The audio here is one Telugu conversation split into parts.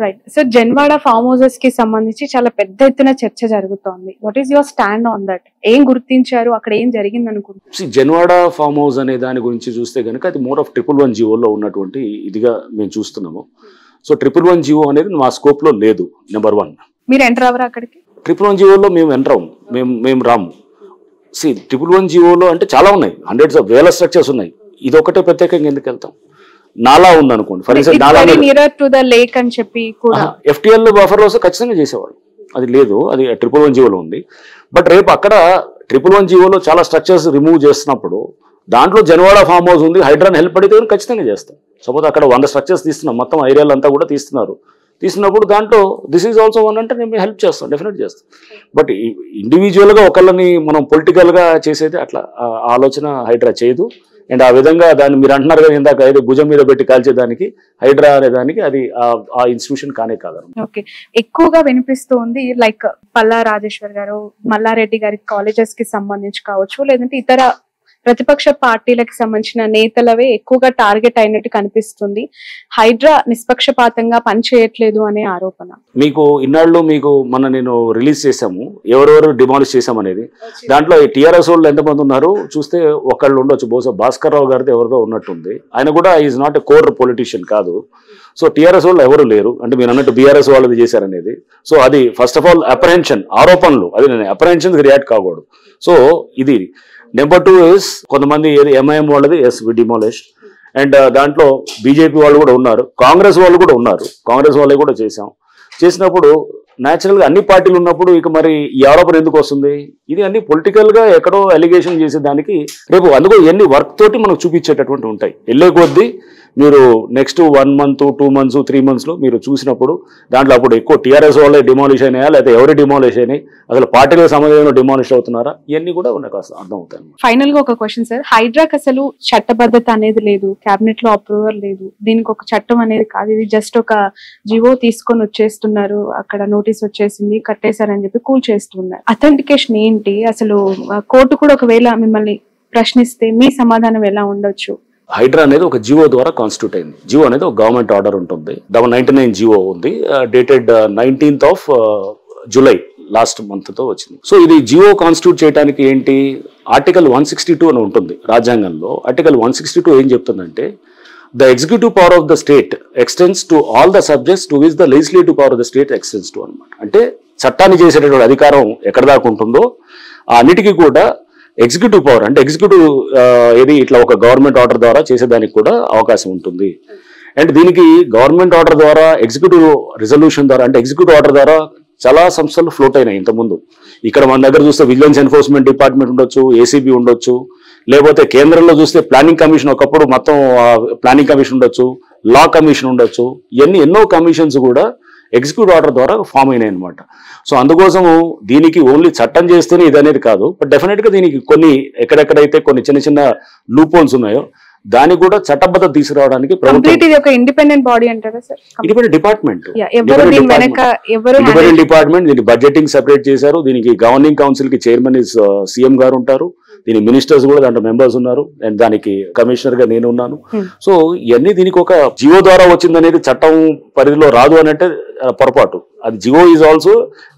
Right sir, Janwada form houses కి సంబంధించి చాలా పెద్ద ఎత్తున చర్చ జరుగుతోంది. What is your stand on that? ఏం గుర్తించారు, అక్కడ ఏం జరిగింది అనుకుంటున్నారు? జన్వాడ ఫార్మ్ హౌస్ అనే దాని గురించి చూస్తే కనుక అది మోర్ ఆఫ్ 111 జీవోలో ఉన్నటువంటి ఇదిగా మేము చూస్తున్నాము. సో 111 జీవో అనేది మా స్కోప్ లో లేదు. నెంబర్ 1, మీరు ఎంటర్ అవ్వరా అక్కడికి? 111 జీవోలో మేము ఎంటర్ అవ్వము, మేము రాము. 111 జీవోలో అంటే చాలా ఉన్నాయి, హండ్రెడ్స్ ఆఫ్ వేల స్ట్రక్చర్స్ ఉన్నాయి. ఇది ఒకటే ప్రత్యేకంగా ఎందుకు వెళ్తాం? నాలా ఉంది అనుకోండి, ఫర్ ఎగ్జాంపుల్ నాలా నియర్ టు ద లేక్ అని చెప్పి కూడా FTL బఫర్ లో ఖచ్చితంగా చేసేవాళ్ళు. అది లేదు, అది 111 జీవోలో ఉంది. బట్ రేపు అక్కడ 111 జీవోలో చాలా స్ట్రక్చర్స్ రిమూవ్ చేస్తున్నప్పుడు దాంట్లో జన్వాడ ఫార్మ్ హౌస్ ఉంది, హైడ్రాన్ హెల్ప్ అడిగితే ఖచ్చితంగా చేస్తాం. సపోజ్ అక్కడ 100 స్ట్రక్చర్స్ తీస్తున్నాం, మొత్తం ఏరియాలు అంతా కూడా తీస్తున్నప్పుడు దాంట్లో దిస్ ఈజ్ ఆల్సో వన్ అంటే నేను హెల్ప్ చేస్తాను, డెఫినెట్ చేస్తాను. బట్ ఇండివిజువల్గా ఒకళ్ళని మనం పొలిటికల్గా చేసేది అట్లా ఆలోచన హైడ్రా చేయదు. అండ్ ఆ విధంగా దాన్ని మీరు అంటున్నారు కదా ఇందాక, ఏదో భుజం మీద పెట్టి కాల్చేదానికి హైడ్రా అనే దానికి అది ఆ ఇన్స్టిట్యూషన్ కానే కాదు. ఓకే, ఎక్కువగా వినిపిస్తుంది లైక్ పల్లా రాజేశ్వర్ గారు, మల్లారెడ్డి గారి కాలేజెస్ కి సంబంధించి కావచ్చు, లేదంటే ఇతర ప్రతిపక్ష పార్టీలకు సంబంధించిన నేతలవే ఎక్కువగా టార్గెట్ అయినట్టు కనిపిస్తుంది. హైడ్రా నిష్పక్షపాతంగా పనిచేయట్లేదు అనే ఆరోపణ. మీకు ఇన్నాళ్ళు నేను రిలీజ్ చేశాము ఎవరెవరు డిమాలిష్ చేశామనేది. దాంట్లో టీఆర్ఎస్ వాళ్ళు ఎంతమంది ఉన్నారు చూస్తే ఒకళ్ళు ఉండొచ్చు, బహుశా భాస్కర్ రావు గారిది ఎవరిదో ఉన్నట్టుంది. ఆయన కూడా is not a core politician కాదు. సో టీఆర్ఎస్ వాళ్ళు ఎవరు లేరు అంటే మీరు అన్నట్టు బీఆర్ఎస్ వాళ్ళది చేశారనేది. సో అది ఫస్ట్ ఆఫ్ ఆల్ అప్రహెన్షన్, ఆరోపణలు, అది నేను అప్రహెన్షన్ రియాక్ట్ కాకూడదు. సో ఇది నెంబర్ 2 ఇస్ కొంతమంది ఎంఐఎం వాళ్ళది ఎస్ వి డిమాలిష్. అండ్ దాంట్లో బీజేపీ వాళ్ళు కూడా ఉన్నారు, కాంగ్రెస్ వాళ్ళు కూడా ఉన్నారు, కాంగ్రెస్ వాళ్ళే కూడా చేసినప్పుడు న్యాచురల్గా అన్ని పార్టీలు ఉన్నప్పుడు ఇక మరి ఈ ఆరోపణ ఎందుకు వస్తుంది? ఇది అన్ని పొలిటికల్గా ఎక్కడో అలిగేషన్ చేసేదానికి రేపు అందుకో ఎన్ని వర్క్ తోటి మనకు చూపించేటటువంటి ఉంటాయి. వెళ్ళే కొద్దీ మీరు నెక్స్ట్ 1 month 2 months 3 months మీరు చూసినప్పుడు దాంట్లో అప్పుడు ఎక్కువ టీఆర్ఎస్ వాళ్ళే డిమాలిష్ అయినాయా లేదా ఎవరు డిమాలిష్ అయినాయి, అసలు పార్టీలకు సంబంధించిన డిమాలిష్ అవుతున్నారా, ఇవన్నీ కూడా నాకు అర్థం అవుతాయి. ఫైనల్ గా ఒక క్వశ్చన్ సార్, హైడ్రాక్ అసలు చట్టబద్ధత అనేది లేదు, కేబినెట్ లో అప్రూవల్ లేదు, దీనికి ఒక చట్టం అనేది కాదు, ఇది జస్ట్ ఒక జివో తీసుకొని వచ్చేస్తున్నారు, అక్కడ నోటీస్ వచ్చేసింది కట్టేశారని చెప్పి కూల్ చేస్తున్నారు. అథెంటికేషన్ ఏంటి అసలు? కోర్టు కూడా ఒకవేళ మిమ్మల్ని ప్రశ్నిస్తే మీ సమాధానం ఎలా ఉండొచ్చు? హైడ్రా అనేది ఒక జివో ద్వారా కాన్స్టిట్యూట్ అయింది. జివో అనేది ఒక గవర్నమెంట్ ఆర్డర్ ఉంటుంది, 99 జివో ఉంది, dated 19th July last month తో వచ్చింది. సో ఇది జివో కాన్స్టిట్యూట్ చేయడానికి ఏంటి, ఆర్టికల్ 162 అని ఉంటుంది రాజ్యాంగంలో. ఆర్టికల్ 162 ఏం చెప్తుందంటే the executive power of the state extends to all the subjects to which the legislative power of the state extends to అనమాట. అంటే చట్టాన్ని చేసేటటువంటి అధికారం ఎక్కడ దాకా ఉంటుందో అన్నిటికీ కూడా ఎగ్జిక్యూటివ్ పవర్ అంటే ఎగ్జిక్యూటివ్ ఏది ఇట్లా ఒక గవర్నమెంట్ ఆర్డర్ ద్వారా చేసేదానికి కూడా అవకాశం ఉంటుంది. అండ్ దీనికి గవర్నమెంట్ ఆర్డర్ ద్వారా ఎగ్జిక్యూటివ్ రిజల్యూషన్ ద్వారా అంటే ఎగ్జిక్యూటివ్ ఆర్డర్ ద్వారా చాలా సంస్థలు ఫ్లోట్ అయినాయి ఇంతకుముందు. ఇక్కడ మన దగ్గర చూస్తే విజిలెన్స్ ఎన్ఫోర్స్మెంట్ డిపార్ట్మెంట్ ఉండొచ్చు, ఏసీబీ ఉండొచ్చు, లేకపోతే కేంద్రంలో చూస్తే ప్లానింగ్ కమిషన్, ఒకప్పుడు మొత్తం ప్లానింగ్ కమిషన్ ఉండొచ్చు, లా కమిషన్ ఉండొచ్చు, ఇవన్నీ ఎన్నో కమిషన్స్ కూడా ఎగ్జిక్యూటివ్ ఆర్డర్ ద్వారా ఫామ్ అయినాయి అనమాట. సో అందుకోసము దీనికి ఓన్లీ చట్టం చేస్తేనే ఇది అనేది కాదు, బట్ డెఫినెట్ గా దీనికి కొన్ని ఎక్కడెక్కడైతే కొన్ని చిన్న లూప్ హోల్స్ ఉన్నాయో దానికి కూడా చట్టబద్ధత తీసుకురావడానికి ఇండిపెండెంట్ బాడీ అంటారా సార్? ఇండిపెండెంట్ డిపార్ట్మెంట్, దీనికి బడ్జెటింగ్ సెపరేట్ చేశారు. దీనికి గవర్నింగ్ కౌన్సిల్ కి చైర్మన్ సీఎం గారు ఉంటారు, దీని మినిస్టర్స్ కూడా దాంట్లో మెంబర్స్ ఉన్నారు, అండ్ దానికి కమిషనర్ గా నేను ఉన్నాను. సో ఇవన్నీ దీనికి ఒక జియో ద్వారా వచ్చింది అనేది చట్టం పరిధిలో రాదు అని అంటే పొరపాటు. అది GO is also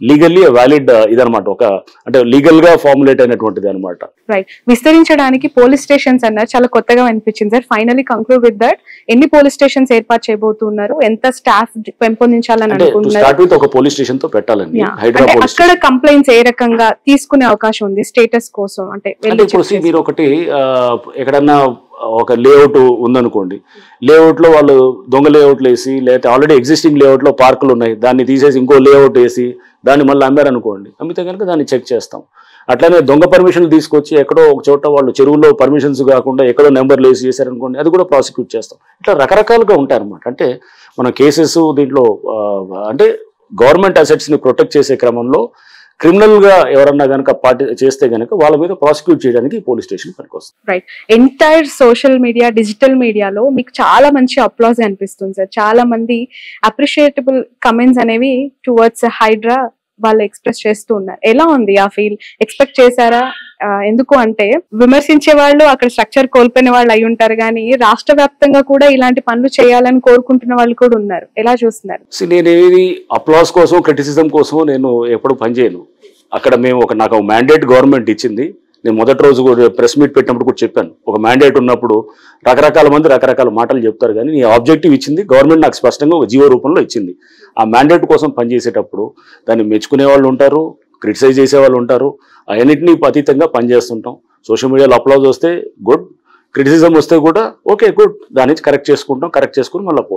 legally valid ఇదనమాట, ఒక అంటే లీగల్ గా ఫార్ములేట్ అయినటువంటిది అనమాట. రైట్, విస్తరించడానికి పోలీస్ స్టేషన్స్ అన్నారు, చాలా కొత్తగా అనిపించింది sir. Finally conclude with that, ఎన్ని పోలీస్ స్టేషన్స్ ఏర్పాటు చేయబోతున్నారు, ఎంత స్టాఫ్ పెంపొందించాలని అనుకుంటున్నారు? ఒక పోలీస్ స్టేషన్ తో పెట్టాలండి. అక్కడ కంప్లైంట్స్ ఏ రకంగా తీసుకునే అవకాశం ఉంది స్టేటస్ కోసం? అంటే మీరు ఒకటి ఎక్కడన్నా ఒక లేఅవుట్ ఉందనుకోండి, లేఅవుట్ లో వాళ్ళు దొంగ లేఅవుట్లు వేసి, లేకపోతే ఆల్రెడీ ఎగ్జిస్టింగ్ లేఅవుట్ లో పార్కులు ఉన్నాయి దాన్ని తీసేసి ఇంకో లేఅవుట్ వేసి దాన్ని మళ్ళీ అమ్మారనుకోండి, అమ్మితే కనుక దాన్ని చెక్ చేస్తాం. అట్లానే దొంగ పర్మిషన్లు తీసుకొచ్చి ఎక్కడో ఒక చోట వాళ్ళు చెరువుల్లో పర్మిషన్స్ కాకుండా ఎక్కడో నెంబర్లు వేసి చేశారనుకోండి, అది కూడా ప్రాసిక్యూట్ చేస్తాం. ఇట్లా రకరకాలుగా ఉంటాయి అనమాట. అంటే మన కేసెస్ దీంట్లో అంటే గవర్నమెంట్ అసెట్స్ ని ప్రొటెక్ట్ చేసే క్రమంలో క్రిమినల్ గా ఎవరన్నా గనక చేస్తే గనక వాళ్ళ మీద ప్రాసిక్యూట్ చేయడానికి పోలీస్ స్టేషన్ పనికొస్తుంది. Right, entire social media, digital మీడియాలో మీకు చాలా మంచి అప్లాజ్ అనిపిస్తుంది సార్. చాలా మంది అప్రిషియేటబుల్ కమెంట్స్ అనేవి టువర్డ్స్ హైడ్రా వాళ్ళు ఎక్స్ప్రెస్ చేస్తూ ఉన్నారు. ఎలా ఉంది ఆ ఫీల్? ఎక్స్పెక్ట్ చేశారా ఎందుకు అంటే విమర్శించే వాళ్ళు అక్కడ స్ట్రక్చర్ కోల్పోయిన వాళ్ళు అయి ఉంటారు, కానీ రాష్ట్ర వ్యాప్తంగా కూడా ఇలాంటి పనులు చేయాలని కోరుకుంటున్న వాళ్ళు కూడా ఉన్నారు. ఎలా చూస్తున్నారు? నేను ఏది అప్లాస్ కోసం క్రిటిసిజం కోసం నేను ఎప్పుడు పనిచేయను. అక్కడ మేము నాకు మ్యాండేట్ గవర్నమెంట్ ఇచ్చింది. నేను మొదటి రోజు కూడా ప్రెస్ మీట్ పెట్టినప్పుడు కూడా చెప్పాను, ఒక మ్యాండేట్ ఉన్నప్పుడు రకరకాల మంది రకరకాల మాటలు చెప్తారు, కానీ నీ ఆబ్జెక్టివ్ ఇచ్చింది గవర్నమెంట్, నాకు స్పష్టంగా ఒక జీవో రూపంలో ఇచ్చింది. ఆ మ్యాండేట్ కోసం పనిచేసేటప్పుడు దాన్ని మెచ్చుకునే వాళ్ళు ఉంటారు, క్రిటిసైజ్ చేసే వాళ్ళు ఉంటారు. అవన్నింటినీ అతీతంగా పనిచేస్తుంటాం. సోషల్ మీడియాలో అప్లాజ్ వస్తే గుడ్, క్రిటిసిజం వస్తే కూడా ఓకే గుడ్, దాని నుంచి కరెక్ట్ చేసుకుంటాం, కరెక్ట్ చేసుకుని మళ్ళీ పోతాం.